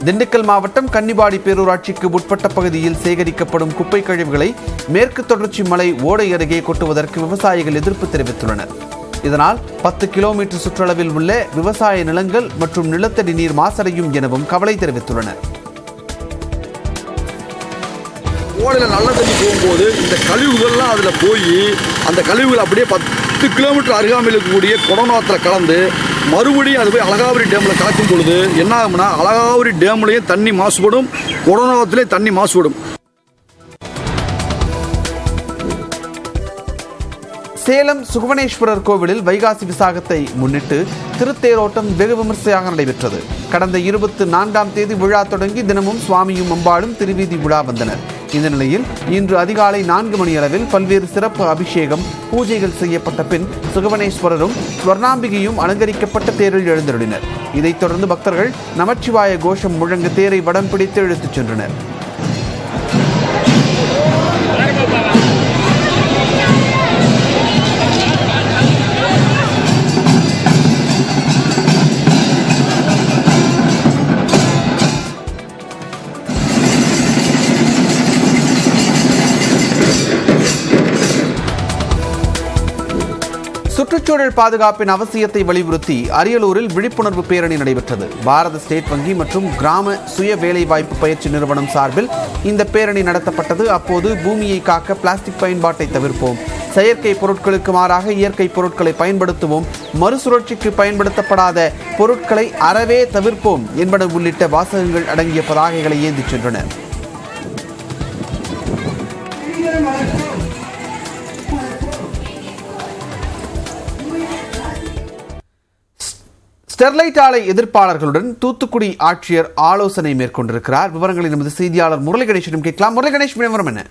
திண்டுக்கல் மாவட்டம் கன்னிவாடி பேரூராட்சிக்கு உட்பட்ட பகுதியில் சேகரிக்கப்படும் குப்பை கழிவுகளை மேற்கு தொடர்ச்சி மலை ஓடை அருகே கொட்டுவதற்கு விவசாயிகள் எதிர்ப்பு தெரிவித்துள்ளனர். இதனால் 10 கிலோமீட்டர் சுற்றளவில் உள்ள விவசாய நிலங்கள் மற்றும் நிலத்தடி நீர் மாசடையும் எனவும் கவலை தெரிவித்துள்ளனர். ஓடையில் நல்ல தண்ணி போகும்போது இந்த கழிவுகள்லாம் அதில் போய் அந்த கழிவுகள் அப்படியே 10 கிலோமீட்டர் அருகாமையில் இருக்கக்கூடிய கொடநாத்தில் கலந்து மறுபடியும் அது போய் அழகாவரி டேமில் கலக்கும் பொழுது என்ன ஆகும்னா அழகாவரி டேம்லேயும் தண்ணி மாசுபடும், கொடநாத்திலேயும் தண்ணி மாசுபடும். சேலம் சுகவனேஸ்வரர் கோவிலில் வைகாசி விசாகத்தை முன்னிட்டு திருத்தேரோட்டம் வெகு விமர்சையாக நடைபெற்றது. கடந்த 24ஆம் தேதி விழா தொடங்கி தினமும் சுவாமியும் அம்பாளும் திருவீதி விழா வந்தனர். இந்த நிலையில் இன்று அதிகாலை 4 மணி அளவில் பல்வேறு சிறப்பு அபிஷேகம் பூஜைகள் செய்யப்பட்ட பின் சுகவனேஸ்வரரும் ஸ்வர்ணாம்பிகையும் அலங்கரிக்கப்பட்ட தேரில் எழுந்தருளினர். இதைத் தொடர்ந்து பக்தர்கள் நமச்சிவாய கோஷம் முழங்க தேரை வடம் பிடித்து இழுத்துச் சென்றனர். சுற்றுச்சூழல் பாதுகாப்பின் அவசியத்தை வலியுறுத்தி அரியலூரில் விழிப்புணர்வு பேரணி நடைபெற்றது. பாரத ஸ்டேட் வங்கி மற்றும் கிராம சுய வேலைவாய்ப்பு பயிற்சி நிறுவனம் சார்பில் இந்த பேரணி நடத்தப்பட்டது. அப்போது பூமியை காக்க பிளாஸ்டிக் பயன்பாட்டை தவிர்ப்போம், செயற்கை பொருட்களுக்கு மாறாக இயற்கை பொருட்களை பயன்படுத்துவோம், மறுசுழற்சிக்கு பயன்படுத்தப்படாத பொருட்களை அறவே தவிர்ப்போம் என்பன உள்ளிட்ட வாசகங்கள் அடங்கிய பதாகைகளை ஏந்திச் சென்றனர். ஸ்டெர்லைட் ஆலை எதிர்ப்பாளர்களுடன் தூத்துக்குடி ஆட்சியர் ஆலோசனை மேற்கொண்டிருக்கிறார். விவரங்களை நமது செய்தியாளர் முரளி கணேஷிடம் கேட்கலாம். முரளி கணேஷ், விவரம் என்ன?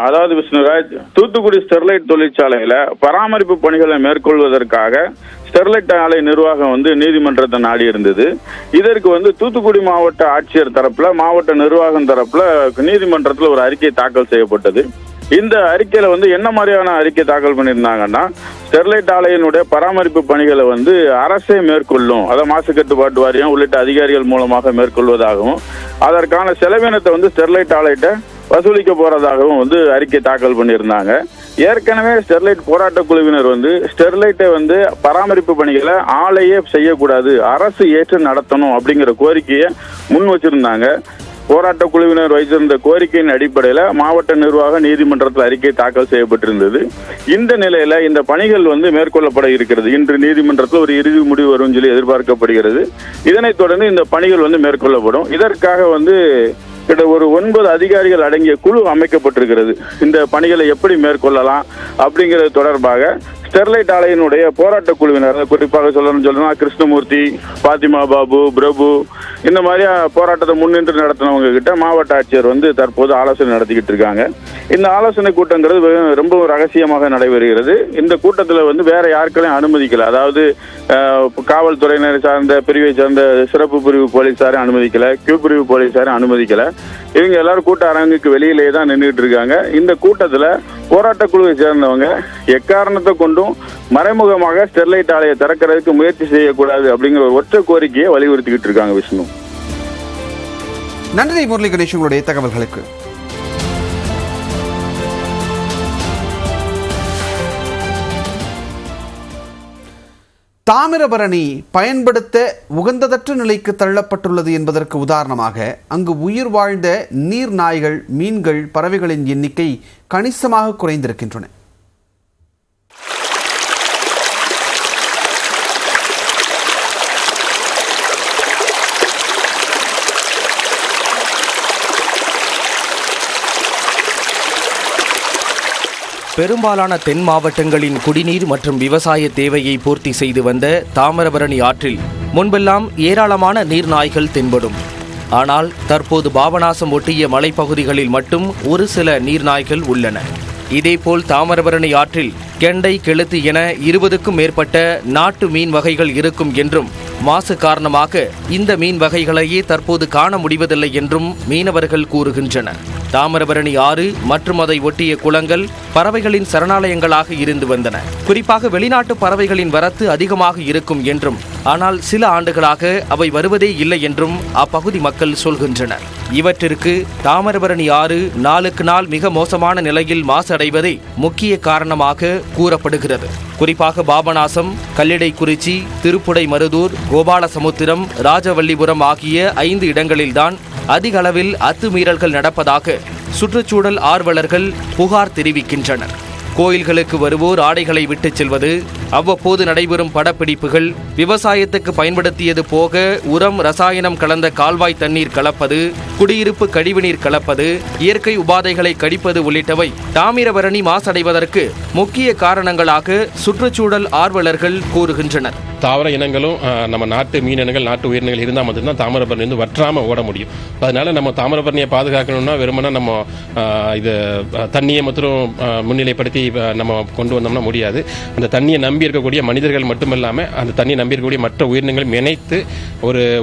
அதாவது விஷ்ணுராஜ், தூத்துக்குடி ஸ்டெர்லைட் தொழிற்சாலையில பராமரிப்பு பணிகளை மேற்கொள்வதற்காக ஸ்டெர்லைட் ஆலை நிர்வாகம் நீதிமன்றத்தை நாடி இருந்தது. இதற்கு தூத்துக்குடி மாவட்ட ஆட்சியர் தரப்புல, மாவட்ட நிர்வாகம் தரப்புல நீதிமன்றத்தில் ஒரு அறிக்கை தாக்கல் செய்யப்பட்டது. இந்த அறிக்கையில என்ன மாதிரியான அறிக்கை தாக்கல் பண்ணியிருந்தாங்கன்னா, ஸ்டெர்லைட் ஆலையினுடைய பராமரிப்பு பணிகளை அரசே மேற்கொள்ளும், அதை மாசு கட்டுப்பாட்டு வாரியம் உள்ளிட்ட அதிகாரிகள் மூலமாக மேற்கொள்வதாகவும், அதற்கான செலவினத்தை ஸ்டெர்லைட் ஆலைட்ட வசூலிக்க போறதாகவும் அறிக்கை தாக்கல் பண்ணியிருந்தாங்க. ஏற்கனவே ஸ்டெர்லைட் போராட்ட குழுவினர் ஸ்டெர்லைட்டை பராமரிப்பு பணிகளை ஆலையே செய்யக்கூடாது, அரசு ஏற்று நடத்தணும் அப்படிங்கிற கோரிக்கையை முன் வச்சிருந்தாங்க. போராட்ட குழுவினர் வைத்திருந்த கோரிக்கையின் அடிப்படையில் மாவட்ட நிர்வாகம் நீதிமன்றத்தில் அறிக்கை தாக்கல் செய்யப்பட்டிருந்தது. இந்த நிலையில இந்த பணிகள் மேற்கொள்ளப்பட இருக்கிறது. இன்று நீதிமன்றத்தில் ஒரு இறுதி முடிவு வரும் சொல்லி எதிர்பார்க்கப்படுகிறது. இதனைத் தொடர்ந்து இந்த பணிகள் மேற்கொள்ளப்படும். இதற்காக ஒரு 9 அதிகாரிகள் அடங்கிய குழு அமைக்கப்பட்டிருக்கிறது. இந்த பணிகளை எப்படி மேற்கொள்ளலாம் அப்படிங்கிறது தொடர்பாக ஸ்டெர்லைட் ஆலையினுடைய போராட்ட குழுவினர், குறிப்பாக சொல்லணும்னா கிருஷ்ணமூர்த்தி, பாத்திமா பாபு, பிரபு, இந்த மாதிரியா போராட்டத்தை முன்னின்று நடத்தினவங்க கிட்ட மாவட்ட ஆட்சியர் தற்போது ஆலோசனை நடத்திக்கிட்டு இருக்காங்க. இந்த ஆலோசனை கூட்டங்கிறது ரொம்ப ரகசியமாக நடைபெறுகிறது. இந்த கூட்டத்தில் வேற யாருக்களையும் அனுமதிக்கல. அதாவது காவல்துறையினர் சார்ந்த பிரிவை சார்ந்த சிறப்பு பிரிவு போலீசாரும் அனுமதிக்கல, கியூ பிரிவு சாரும் அனுமதிக்கல. இவங்க எல்லாரும் கூட்ட அரங்குக்கு வெளியிலே தான் நின்றுட்டு இருக்காங்க. இந்த கூட்டத்தில் போராட்ட குழுவை சேர்ந்தவங்க எக்காரணத்தை கொண்டும் மறைமுகமாக ஸ்டெர்லைட் ஆலையை திறக்கிறதுக்கு முயற்சி செய்யக்கூடாது அப்படிங்கிற ஒரு ஒற்றை கோரிக்கையை வலியுறுத்திக்கிட்டு இருக்காங்க. விஷ்ணு, நன்றி முரளி கணேஷ் உங்களுடைய தகவல்களுக்கு. தாமிரபரணி பயன்படுத்த உகந்ததற்ற நிலைக்கு தள்ளப்பட்டுள்ளது என்பதற்கு உதாரணமாக அங்கு உயிர் வாழ்ந்த நீர் நாய்கள், மீன்கள், பறவைகளின் எண்ணிக்கை கணிசமாக குறைந்திருக்கின்றன. பெரும்பாலான தென் மாவட்டங்களின் குடிநீர் மற்றும் விவசாய தேவையை பூர்த்தி செய்து வந்த தாமிரபரணி ஆற்றில் முன்பெல்லாம் ஏராளமான நீர்நாய்கள் தென்படும். ஆனால் தற்போது பாபநாசம் ஒட்டிய மலைப்பகுதிகளில் மட்டும் ஒரு சில நீர்நாய்கள் உள்ளன. இதேபோல் தாமிரபரணி ஆற்றில் கெண்டை, கெளுத்தி என 20க்கும் மேற்பட்ட நாட்டு மீன் வகைகள் இருக்கும் என்றும் மாசு காரணமாக இந்த மீன் வகைகளையே தற்போது காண முடிவதில்லை என்றும் மீனவர்கள் கூறுகின்றனர். தாமிரபரணி ஆறு மற்றும் அதை ஒட்டிய குளங்கள் பறவைகளின் சரணாலயங்களாக இருந்து வந்தன. குறிப்பாக வெளிநாட்டு பறவைகளின் வரத்து அதிகமாக இருக்கும் என்றும், ஆனால் சில ஆண்டுகளாக அவை வருவதே இல்லை என்றும் அப்பகுதி மக்கள் சொல்கின்றனர். இவற்றிற்கு தாமிரபரணி ஆறு நாளுக்கு நாள் மிக மோசமான நிலையில் மாசடைவதே முக்கிய காரணமாக கூறப்படுகிறது. குறிப்பாக பாபநாசம், கல்லிடைக்குறிச்சி, திருப்புடைமருதூர், கோபாலசமுத்திரம், ராஜவல்லிபுரம் ஆகிய 5 இடங்களில்தான் அதிக அளவில் அத்துமீறல்கள் நடப்பதாக சுற்றுச்சூழல் ஆர்வலர்கள் புகார் தெரிவிக்கின்றனர். கோயில்களுக்கு வருவோர் ஆடைகளை விட்டுச் செல்வது, அவ்வப்போது நடைபெறும் படப்பிடிப்புகள், விவசாயத்துக்கு பயன்படுத்தியது போக உரம் ரசாயனம் கலந்த கால்வாய் தண்ணீர் கலப்பது, குடியிருப்பு கழிவுநீர் கலப்பது, இயற்கை உபாதைகளை கடிப்பது உள்ளிட்டவை தாமிரபரணி மாசடைவதற்கு முக்கிய காரணங்களாக சுற்றுச்சூழல் ஆர்வலர்கள் கூறுகின்றனர். தாவர இனங்களும் நம்ம நாட்டு மீனினங்கள், நாட்டு உயிரினங்கள் இருந்தால் மட்டும்தான் தாமிரபரணி வந்து வற்றாமல் ஓட முடியும். அதனால நம்ம தாமிரபரணியை பாதுகாக்கணும்னா வெறுமனா நம்ம இது தண்ணியை மற்றும் முன்னிலைப்படுத்தி நம்ம கொண்டு வந்தோம்னா முடியாது. அந்த தண்ணியை நம்பி இருக்கக்கூடிய மனிதர்கள் மட்டும் இல்லாமல் அந்த தண்ணியை நம்பி இருக்கக்கூடிய மற்ற உயிரினங்களும் இணைத்து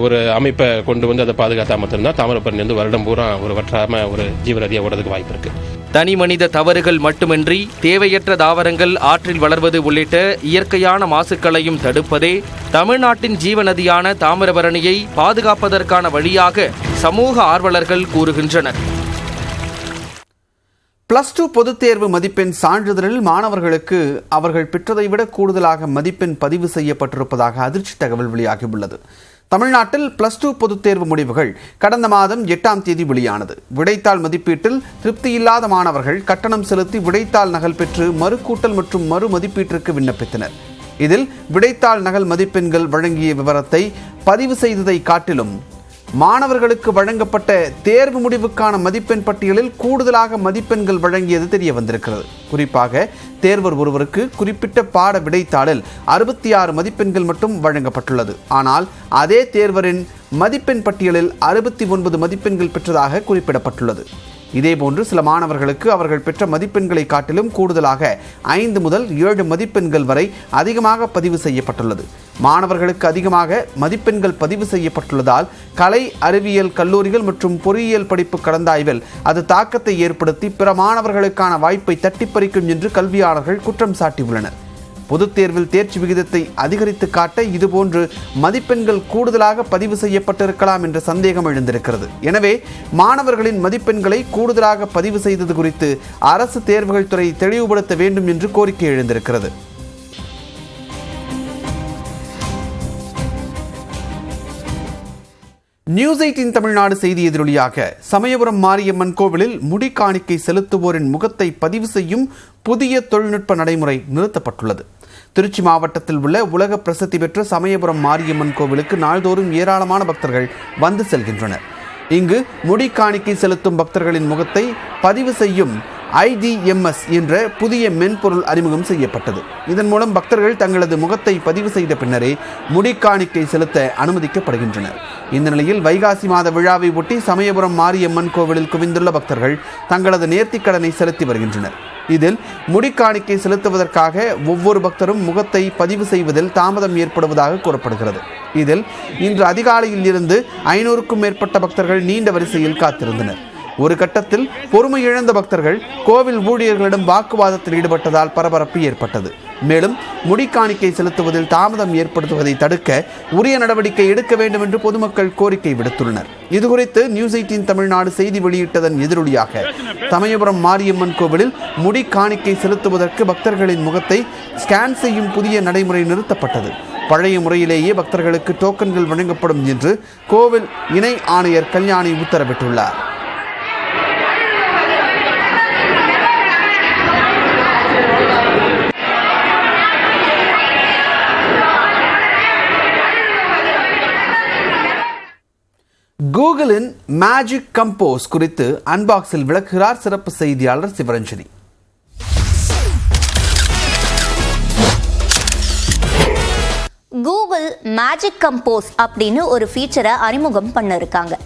ஒரு அமைப்பை கொண்டு வந்து அதை பாதுகாத்தா மட்டும்தான் தாமிரபரணி வந்து வருடம் பூரா ஒரு வற்றாம ஒரு ஜீவரதியாக ஓடுறதுக்கு வாய்ப்பு இருக்கு. தனி மனித தவறுகள் மட்டுமின்றி தேவையற்ற தாவரங்கள் ஆற்றில் வளர்வது உள்ளிட்ட இயற்கையான மாசுக்களையும் தடுப்பதே தமிழ்நாட்டின் ஜீவநதியான தாமிரபரணியை பாதுகாப்பதற்கான வழியாக சமூக ஆர்வலர்கள் கூறுகின்றனர். +2 பொதுத் தேர்வு மதிப்பெண் சான்றிதழில் மாணவர்களுக்கு அவர்கள் பெற்றதை விட கூடுதலாக மதிப்பெண் பதிவு செய்யப்பட்டிருப்பதாக அதிர்ச்சி தகவல் வெளியாகியுள்ளது. தமிழ்நாட்டில் +2 பொதுத் தேர்வு முடிவுகள் கடந்த மாதம் 8ஆம் தேதி வெளியானது. விடைத்தாள் மதிப்பீட்டில் திருப்தியில்லாத மாணவர்கள் கட்டணம் செலுத்தி விடைத்தாள் நகல் பெற்று மறுகூட்டல் மற்றும் மறு மதிப்பீட்டிற்கு விண்ணப்பித்தனர். இதில் விடைத்தாள் நகல் மதிப்பெண்கள் வழங்கிய விவரத்தை பதிவு செய்ததை காட்டிலும் மாணவர்களுக்கு வழங்கப்பட்ட தேர்வு முடிவுக்கான மதிப்பெண் பட்டியலில் கூடுதலாக மதிப்பெண்கள் வழங்கியது தெரிய வந்திருக்கிறது. குறிப்பாக தேர்வர் ஒருவருக்கு குறிப்பிட்ட பாட விடைத்தாளில் 66 மதிப்பெண்கள் மட்டும் வழங்கப்பட்டுள்ளது. ஆனால் அதே தேர்வரின் மதிப்பெண் பட்டியலில் 69 மதிப்பெண்கள் பெற்றதாக குறிப்பிடப்பட்டுள்ளது. இதேபோன்று சில மாணவர்களுக்கு அவர்கள் பெற்ற மதிப்பெண்களை காட்டிலும் கூடுதலாக 5 முதல் 7 மதிப்பெண்கள் வரை அதிகமாக பதிவு செய்யப்பட்டுள்ளது. மாணவர்களுக்கு அதிகமாக மதிப்பெண்கள் பதிவு செய்யப்பட்டுள்ளதால் கலை, அறிவியல் கல்லூரிகள் மற்றும் பொறியியல் படிப்பு கலந்தாய்வில் அது தாக்கத்தை ஏற்படுத்தி பிற மாணவர்களுக்கான வாய்ப்பை தட்டிப்பறிக்கும் என்று கல்வியாளர்கள் குற்றம் சாட்டியுள்ளனர். பொதுத் தேர்வில் தேர்ச்சி விகிதத்தை அதிகரித்து காட்ட இதுபோன்று மதிப்பெண்கள் கூடுதலாக பதிவு செய்யப்பட்டிருக்கலாம் என்ற சந்தேகம் எழுந்திருக்கிறது. எனவே மாணவர்களின் மதிப்பெண்களை கூடுதலாக பதிவு செய்தது குறித்து அரசு தேர்வுகள் துறை தெளிவுபடுத்த வேண்டும் என்று கோரிக்கை எழுந்திருக்கிறது. நியூஸ் 18 தமிழ்நாடு செய்தி எதிரொலியாக சமயபுரம் மாரியம்மன் கோவிலில் முடி காணிக்கை செலுத்துவோரின் முகத்தை பதிவு செய்யும் புதிய தொழில்நுட்ப நடைமுறை நிறுத்தப்பட்டுள்ளது. திருச்சி மாவட்டத்தில் உள்ள உலக பிரசித்தி பெற்ற சமயபுரம் மாரியம்மன் கோவிலுக்கு நாள்தோறும் ஏராளமான பக்தர்கள் வந்து செல்கின்றனர். இங்கு முடி காணிக்கை செலுத்தும் பக்தர்களின் முகத்தை பதிவு செய்யும் IDMS என்ற புதிய மென்பொருள் அறிமுகம் செய்யப்பட்டது. இதன் மூலம் பக்தர்கள் தங்களது முகத்தை பதிவு செய்த பின்னரே முடி காணிக்கை செலுத்த அனுமதிக்கப்படுகின்றனர். இந்த நிலையில் வைகாசி மாத விழாவை ஒட்டி சமயபுரம் மாரியம்மன் கோவிலில் குவிந்துள்ள பக்தர்கள் தங்களது நேர்த்திக்கடனை செலுத்தி வருகின்றனர். இதில் முடிக்காணிக்கை செலுத்துவதற்காக ஒவ்வொரு பக்தரும் முகத்தை பதிவு செய்வதில் தாமதம் ஏற்படுவதாக கூறப்படுகிறது. இதில் இன்று அதிகாலையில் இருந்து 500க்கும் மேற்பட்ட பக்தர்கள் நீண்ட வரிசையில் காத்திருந்தனர். ஒரு கட்டத்தில் பொறுமை இழந்த பக்தர்கள் கோவில் ஊழியர்களிடம் வாக்குவாதத்தில் ஈடுபட்டதால் பரபரப்பு ஏற்பட்டது. மேலும் முடிக்காணிக்கை செலுத்துவதில் தாமதம் ஏற்படுத்துவதை தடுக்க உரிய நடவடிக்கை எடுக்க வேண்டும் என்று பொதுமக்கள் கோரிக்கை விடுத்துள்ளனர். இதுகுறித்து நியூஸ் 18 தமிழ்நாடு செய்தி வெளியிட்டதன் எதிரொலியாக சமயபுரம் மாரியம்மன் கோவிலில் முடி காணிக்கை செலுத்துவதற்கு பக்தர்களின் முகத்தை ஸ்கேன் செய்யும் புதிய நடைமுறை நிறுத்தப்பட்டது. பழைய முறையிலேயே பக்தர்களுக்கு டோக்கன்கள் வழங்கப்படும் என்று கோவில் இணை ஆணையர் கல்யாணி உத்தரவிட்டுள்ளார். கூகுளின் மேஜிக் கம்போஸ் குறித்து அன்பாக்ஸில் விளக்குகிறார் சிறப்பு செய்தியாளர் சிவரஞ்சனி. கூகுள் மேஜிக் கம்போஸ் அப்படின்னு ஒரு ஃபீச்சரை அறிமுகம் பண்ணிருக்காங்க.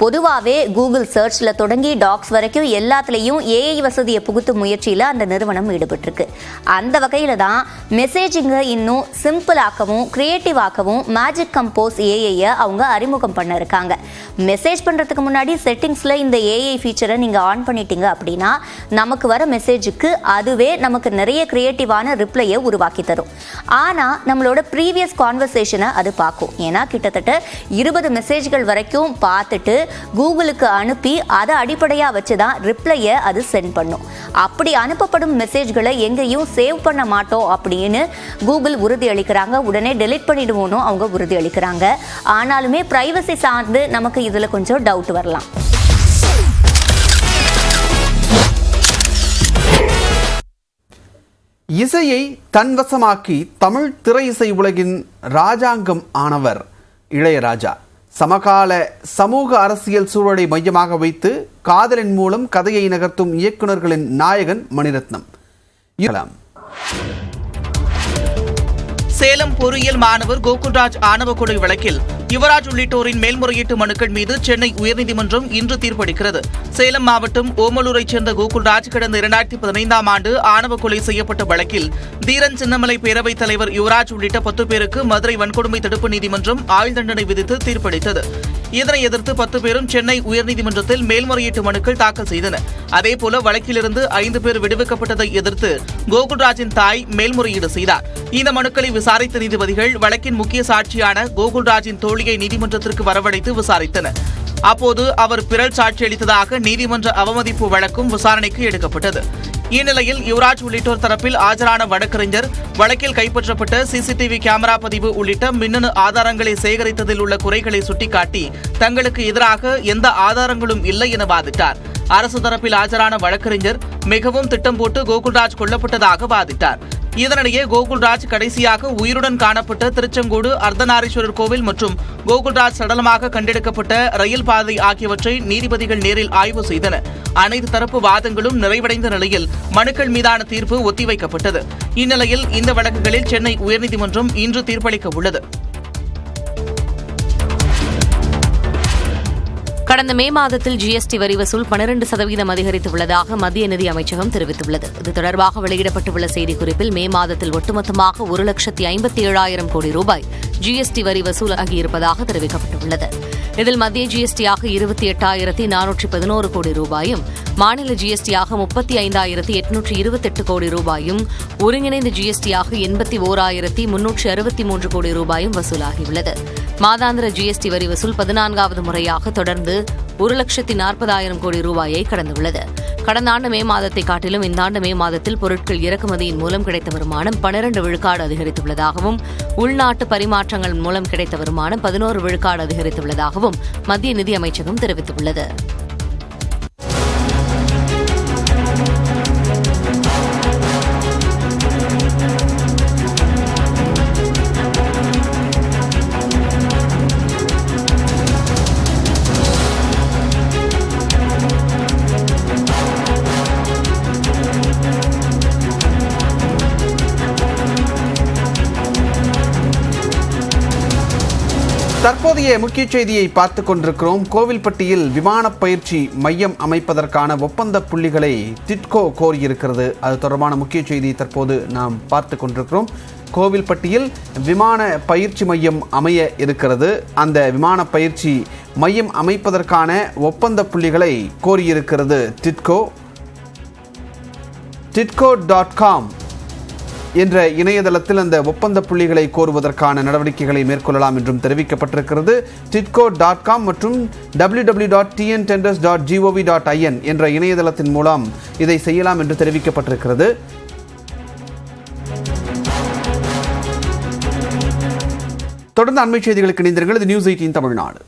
பொதுவாகவே கூகுள் சர்ச்சில் தொடங்கி டாக்ஸ் வரைக்கும் எல்லாத்துலேயும் ஏஐ வசதியை புகுத்தும் முயற்சியில் அந்த நிறுவனம் ஈடுபட்டிருக்கு. அந்த வகையில் தான் மெசேஜிங்கை இன்னும் சிம்பிளாக்கவும் கிரியேட்டிவ் ஆக்கவும் மேஜிக் கம்போஸ் ஏஐயை அவங்க அறிமுகம் பண்ண இருக்காங்க. மெசேஜ் பண்ணுறதுக்கு முன்னாடி செட்டிங்ஸில் இந்த ஏஐ ஃபீச்சரை நீங்கள் ஆன் பண்ணிட்டீங்க அப்படின்னா நமக்கு வர மெசேஜுக்கு அதுவே நமக்கு நிறைய கிரியேட்டிவான ரிப்ளையை உருவாக்கி தரும். ஆனால் நம்மளோட ப்ரீவியஸ் கான்வர்சேஷனை அது பார்க்கும். ஏன்னா கிட்டத்தட்ட 20 மெசேஜ்கள் வரைக்கும் பார்த்துட்டு கூகுளுக்கு அனுப்பி அதை அடிப்படையாக வச்சு தான் ரிப்ளையை அது சென்ட் பண்ணும். அப்படி அனுப்பப்படும் மெசேஜ்களை எங்கேயும் சேவ் பண்ண மாட்டோம் அப்படின்னு கூகுள் உறுதி அளிக்கிறாங்க. உடனே டெலிட் பண்ணிடுவோன்னு அவங்க உறுதி அளிக்கிறாங்க. ஆனாலுமே பிரைவசி சார்ந்து நமக்கு இதில் கொஞ்சம் டவுட் வரலாம். இசையை தன்வசமாக்கி தமிழ் திரை இசை உலகின் ராஜாங்கம் ஆனவர் இளையராஜா. சமகால சமூக அரசியல் சூழலை மையமாக வைத்து காதலின் மூலம் கதையை நகர்த்தும் இயக்குநர்களின் நாயகன் மணிரத்னம். சேலம் பொறியியல் மாணவர் கோகுல்ராஜ் ஆணவ கொலை வழக்கில் யுவராஜ் உள்ளிட்டோரின் மேல்முறையீட்டு மனுக்கள் மீது சென்னை உயர்நீதிமன்றம் இன்று தீர்ப்பளிக்கிறது. சேலம் மாவட்டம் ஓமலூரைச் சேர்ந்த கோகுல்ராஜ் கடந்த 2015ஆம் ஆண்டு ஆணவ கொலை செய்யப்பட்ட வழக்கில் தீரன் சின்னமலை பேரவைத் தலைவர் யுவராஜ் உள்ளிட்ட 10 பேருக்கு மதுரை வன்கொடுமை தடுப்பு நீதிமன்றம் ஆயுள் தண்டனை விதித்து தீர்ப்பளித்தது. இதனை எதிர்த்து 10 பேரும் சென்னை உயர்நீதிமன்றத்தில் மேல்முறையீட்டு மனுக்கள் தாக்கல் செய்தனர். அதேபோல வழக்கிலிருந்து 5 பேர் விடுவிக்கப்பட்டதை எதிர்த்து கோகுல்ராஜின் தாய் மேல்முறையீடு செய்தார். இந்த மனுக்களை விசாரித்த நீதிபதிகள் வழக்கின் முக்கிய சாட்சியான கோகுல்ராஜின் தோழியை நீதிமன்றத்திற்கு வரவழைத்து விசாரித்தனர். அப்போது அவர் பிறல் சாட்சியளித்ததாக நீதிமன்ற அவமதிப்பு வழக்கும் விசாரணைக்கு எடுக்கப்பட்டது. இந்நிலையில் யுவராஜ் உள்ளிட்டோர் தரப்பில் ஆஜரான வழக்கறிஞர் வழக்கில் கைப்பற்றப்பட்ட சிசிடிவி கேமரா பதிவு உள்ளிட்ட மின்னணு ஆதாரங்களை சேகரித்ததில் உள்ள குறைகளை சுட்டிக்காட்டி தங்களுக்கு எதிராக எந்த ஆதாரங்களும் இல்லை என வாதிட்டார். அரசு தரப்பில் ஆஜரான வழக்கறிஞர் மிகவும் திட்டம் போட்டு கோகுல்ராஜ் கொல்லப்பட்டதாக வாதிட்டார். இதனிடையே கோகுல்ராஜ் கடைசியாக உயிருடன் காணப்பட்ட திருச்செங்கோடு அர்த்தநாரீஸ்வரர் கோவில் மற்றும் கோகுல்ராஜ் சடலமாக கண்டெடுக்கப்பட்ட ரயில் பாதை ஆகியவற்றை நீதிபதிகள் நேரில் ஆய்வு செய்தனர். அனைத்து தரப்பு வாதங்களும் நிறைவடைந்த நிலையில் மனுக்கள் மீதான தீர்ப்பு ஒத்திவைக்கப்பட்டது. இந்நிலையில் இந்த வழக்குகளில் சென்னை உயர்நீதிமன்றம் இன்று தீர்ப்பளிக்க உள்ளது. கடந்த மே மாதத்தில் ஜிஎஸ்டி வரி வசூல் 12% அதிகரித்துள்ளதாக மத்திய நிதி அமைச்சகம் தெரிவித்துள்ளது. இது தொடர்பாக வெளியிடப்பட்டுள்ள செய்திக்குறிப்பில் மே மாதத்தில் ஒட்டுமொத்தமாக 1,57,000 கோடி ரூபாய் ஜிஎஸ்டி வரி வசூலாகியிருப்பதாக தெரிவிக்கப்பட்டுள்ளது. இதில் மத்திய ஜிஎஸ்டியாக 28,411 கோடி ரூபாயும், மாநில ஜிஎஸ்டியாக 35,828 கோடி ரூபாயும், ஒருங்கிணைந்த ஜிஎஸ்டியாக 81,363 கோடி ரூபாயும் வசூலாகியுள்ளது. மாதாந்திர ஜிஎஸ்டி வரி வசூல் 14வது முறையாக தொடர்ந்து 1,40,000 கோடி ரூபாயை கடந்துள்ளது. கடந்த ஆண்டு மே மாதத்தை காட்டிலும் இந்த ஆண்டு மே மாதத்தில் பொருட்கள் இறக்குமதியின் மூலம் கிடைத்த வருமானம் 12 விழுக்காடு அதிகரித்துள்ளதாகவும், உள்நாட்டு பரிமாற்றங்கள் மூலம் கிடைத்த வருமானம் 11 விழுக்காடு அதிகரித்துள்ளதாகவும் மத்திய நிதி அமைச்சகம் தெரிவித்துள்ளது. தற்போதைய முக்கிய செய்தியை பார்த்துக் கொண்டிருக்கிறோம். கோவில்பட்டியில் விமான பயிற்சி மையம் அமைப்பதற்கான ஒப்பந்த புள்ளிகளை டிட்கோ கோரியிருக்கிறது. அது தொடர்பான முக்கிய செய்தி தற்போது நாம் பார்த்து கொண்டிருக்கிறோம். கோவில்பட்டியில் விமான பயிற்சி மையம் அமைய இருக்கிறது. அந்த விமான பயிற்சி மையம் அமைப்பதற்கான ஒப்பந்த புள்ளிகளை கோரியிருக்கிறது டிட்கோ. Titco.com என்ற இணையதளத்தில் அந்த ஒப்பந்த புள்ளிகளை கோருவதற்கான நடவடிக்கைகளை மேற்கொள்ளலாம் என்றும் தெரிவிக்கப்பட்டிருக்கிறது. Titco.com மற்றும் www.tntenders.gov.in என்ற இணையதளத்தின் மூலம் இதை செய்யலாம் என்று தெரிவிக்கப்பட்டிருக்கிறது. தொடர்ந்து அண்மை செய்திகளுக்கு இணைந்தீர்கள். இது நியூஸ் 18 தமிழ்நாடு.